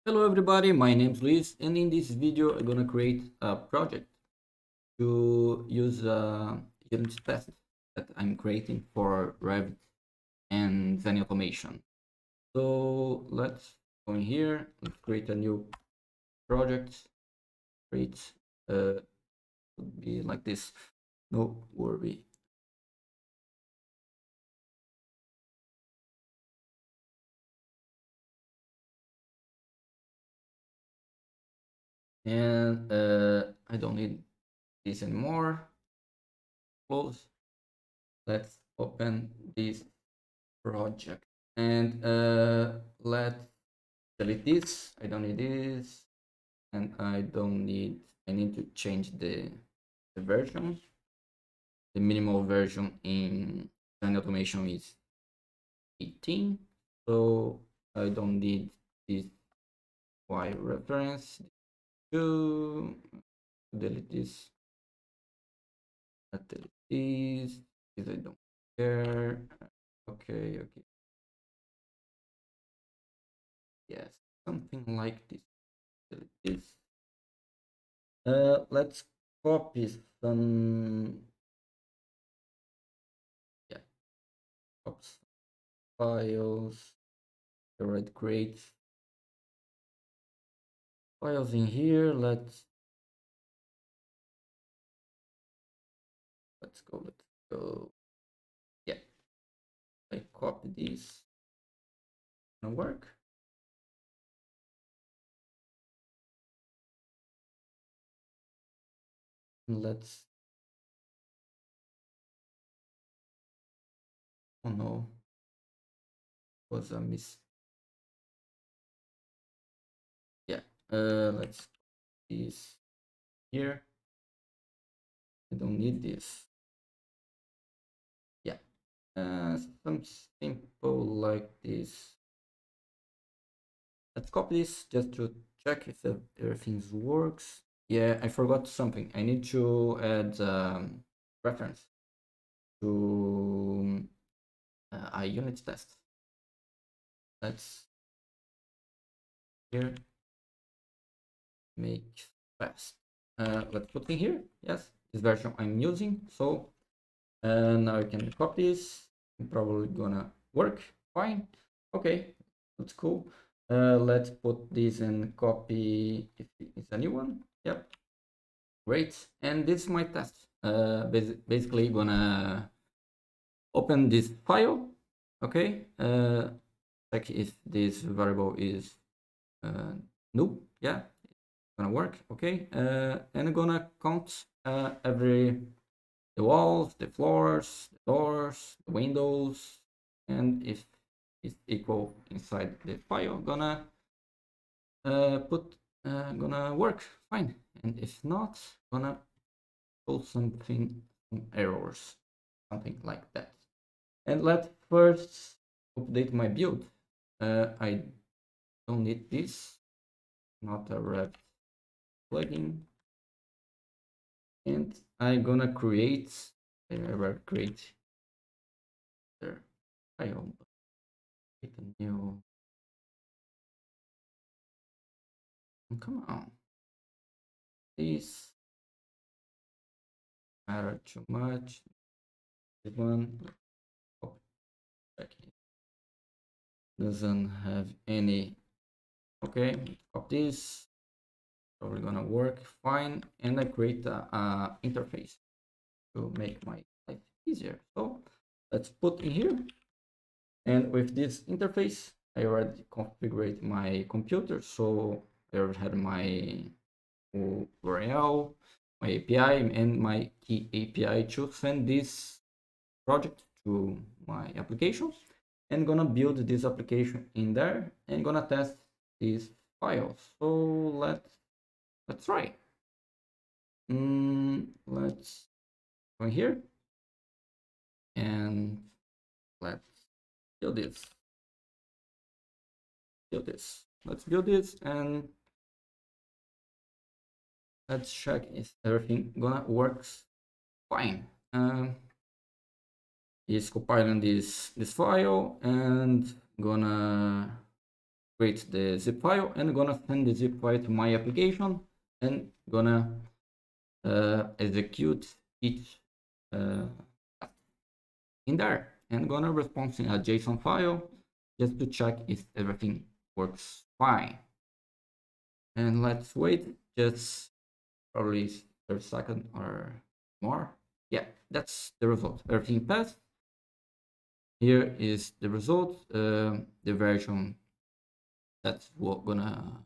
Hello everybody, my name is Luis, and in this video I'm gonna create a project to use a unit test that I'm creating for Revit and Zen automation. So let's go in here, let's create a new project. Create would be like this. No worry. And I don't need this anymore. Close. Let's open this project and let's delete this. I don't need this, and I need to change the version. The minimal version in Zen automation is 18, so I don't need this Y reference. To delete this, delete this. This I don't care. Okay. Yes, something like this. Delete this. Let's copy some. Yeah, copy some files. Alright, create files in here. Let's go. Yeah, I copy this. Gonna work. Let's. Oh no, was a miss. Yeah. Let's this here. I don't need this. Yeah. Some simple like this. Let's copy this just to check if everything works. Yeah, I forgot something. I need to add reference to a unit test. Let's here make fast. Let's put in here. Yes, this version I'm using. So now I can copy this. I'm probably gonna work fine. Okay, that's cool. Let's put this and copy if it's a new one. Yep, great. And this is my test. Basically gonna open this file. Okay, check if this variable is new. Yeah, it's gonna work. Okay, and I'm gonna count the walls, the floors, the doors, the windows, and if it's equal inside the file, gonna gonna work fine, and if not, gonna show some errors, something like that. And let's first update my build. I don't need this, not a Revit plugin, and I'm gonna create there. File. Create a new. Come on. This matter too much. This one doesn't have any. Okay, of this probably gonna work fine, and I create a interface to make my life easier. So let's put in here, and with this interface, I already configured my computer, so I already had my URL, my API, and my key API to send this project to my application, and gonna build this application in there and gonna test these files. So let's try. Let's go here and let's build this. Let's build this and let's check if everything gonna works fine. Is compiling this file and gonna create the zip file and gonna send the zip file to my application and gonna execute each in there and gonna respond in a JSON file just to check if everything works fine. And let's wait just probably 30 seconds or more. Yeah, that's the result. Everything passed. Here is the result, the version that's gonna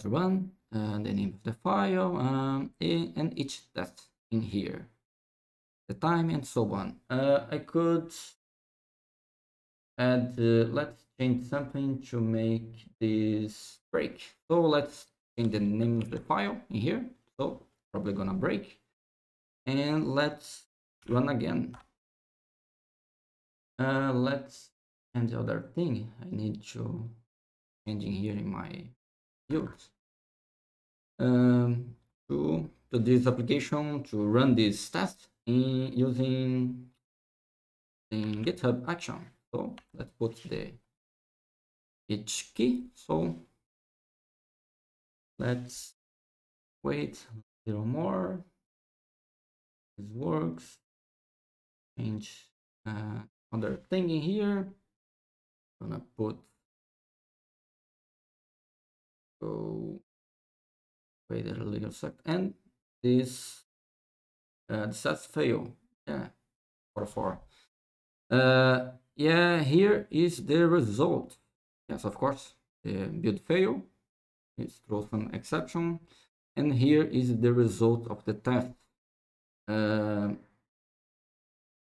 run, the name of the file, and each test in here, the time and so on. I could add, let's change something to make this break. So let's change the name of the file in here. So probably gonna break, and let's run again. Let's change the other thing. I need to change in here in my views. To this application to run this test using GitHub action. So let's put the each key. So let's wait a little more. This works. Change other thing in here. Gonna put go wait a little sec and this says fail. Yeah, 4. Yeah, here is the result. Yes, of course, the build fail. It throws an exception, and here is the result of the test.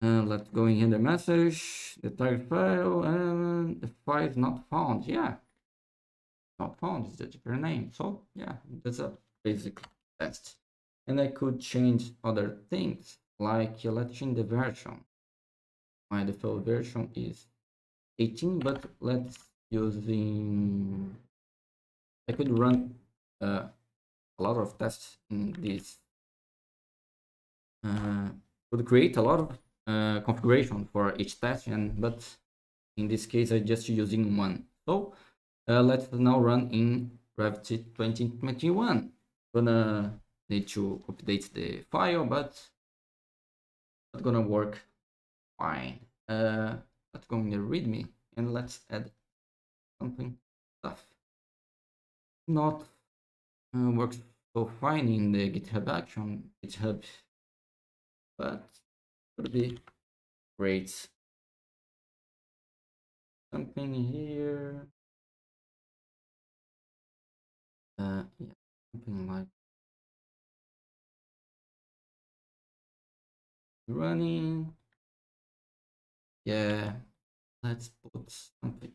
Let's go in here the message, the target file, and the file is not found. Yeah, not found is the different name. So yeah, that's a basic test. And I could change other things like let's change the version. My default version is 18, but let's using I could run a lot of tests in this. Could create a lot of configuration for each test, but in this case I just using one. So let's now run in Revit 2021. Gonna need to update the file, but it's gonna work fine. Let's go in the README and let's add something stuff. Not works so fine in the GitHub action, GitHub, but would be great. Something here. Yeah, something like running. Yeah, let's put something,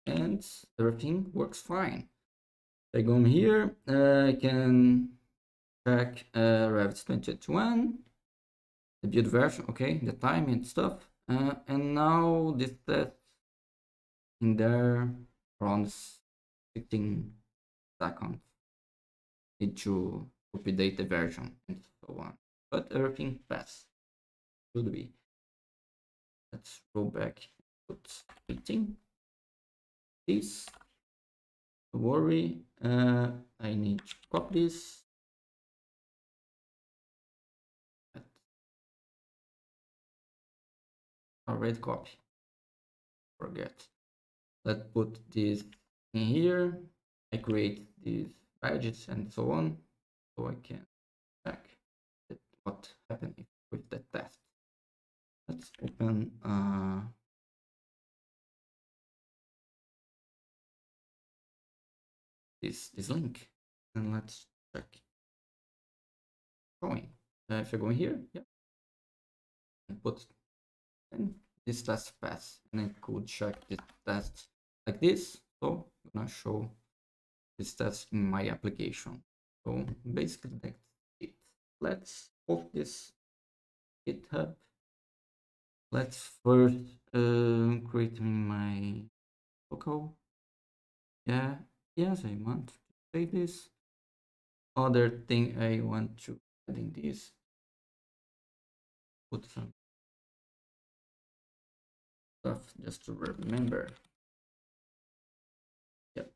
and everything works fine. I go in here. I can check Revit 2021, the build version, okay, the time and stuff. And now this test in there runs 16 seconds. Need to update the version and so on. But everything passed. Should be. Let's go back. Put 18. This. Don't worry. I need to copy this. Already copy. Forget. Let's put this in here. I create these badges and so on, so I can check what happened with the test. Let's open this link and let's check. Showing. If I go in here, yeah, and put and this test pass, and I could check this test like this. So I'm gonna show this test in my application. So basically that's it. Let's post this GitHub. Let's first create my local. Yeah, yes, I want to say this. Other thing I want to add in this, put some stuff just to remember. Yep,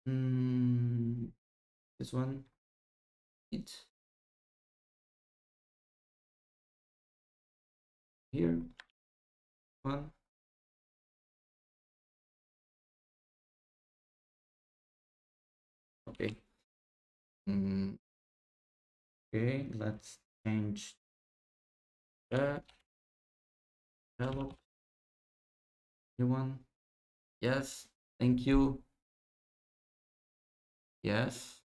This one, it here, one. Okay. Okay, let's change that. Develop new one. Yes, thank you. Yes,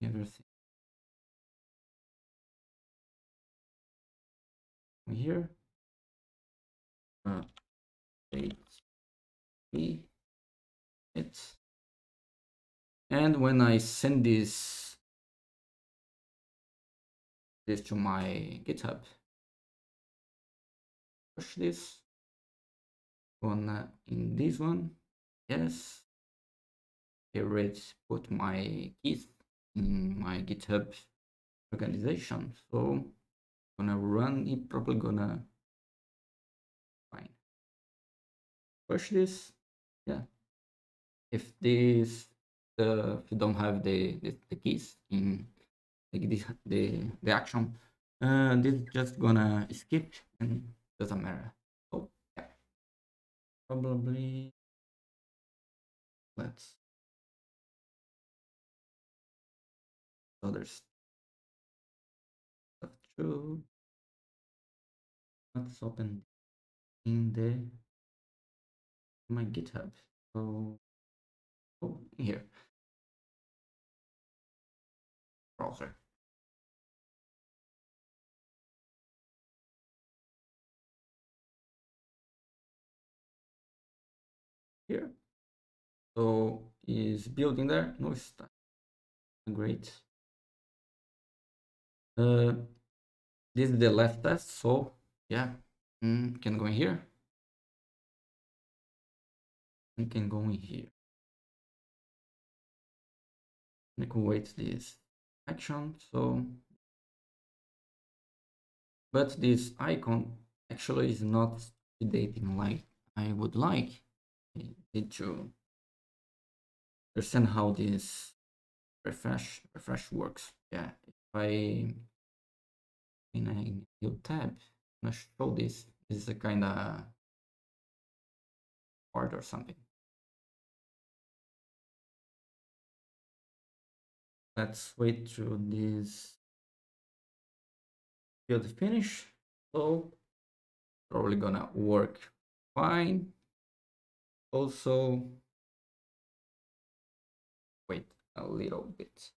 everything here. Wait, it. And when I send this to my GitHub, push this on in this one. Yes, here it put my keys in my GitHub organization. So gonna run it, probably gonna fine. Push this. Yeah. If this if you don't have the keys in like this the action, this is just gonna skip and doesn't matter. So yeah, probably let's other stuff through. Let's open in the my GitHub. So here browser. Here. So is building there. No, it's great. This is the left test. So yeah, can go in here. We can go in here. I can wait this action. So, but this icon actually is not updating like I would like. I need to understand how this refresh works. Yeah, if I in a new tab, I'm gonna show this. This is a kind of part or something. Let's wait through this build finish. So probably gonna work fine. Also, wait a little bit.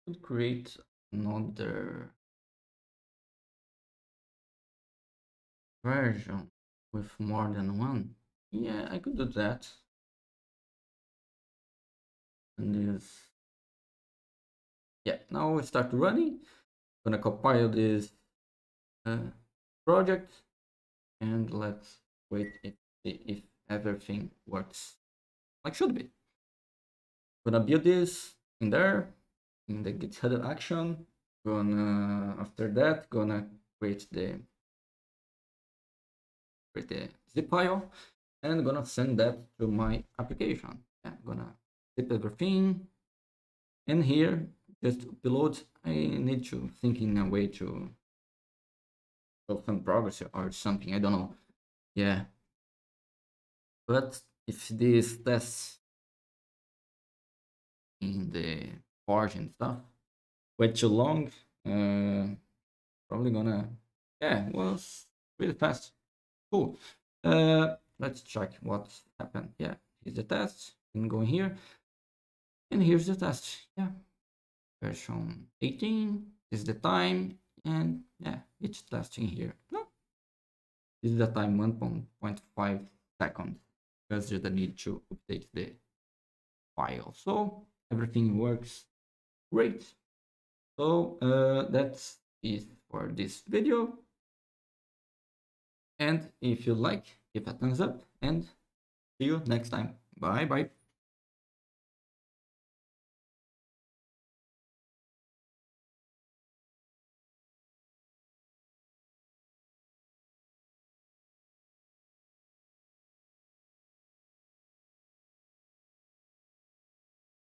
Could create another version with more than one. Yeah, I could do that. And this, yeah, now we start running. Gonna compile this project and let's wait if everything works like should be. Gonna build this in there in the GitHub action. Gonna after that gonna create the zip file and gonna send that to my application. Yeah, gonna zip everything. And here, just upload. I need to think in a way to show some progress or something. I don't know. Yeah. But if this tests in the origin stuff way too long, probably gonna, yeah, it was really fast. Cool. Let's check what happened. Yeah, here's the test. You can go in here. And here's the test. Yeah. Version 18 is the time. And yeah, it's testing here. No. This is the time 1.5 seconds because you don't need to update the file. So everything works great. So that's it for this video. And if you like, give a thumbs up and see you next time. Bye bye.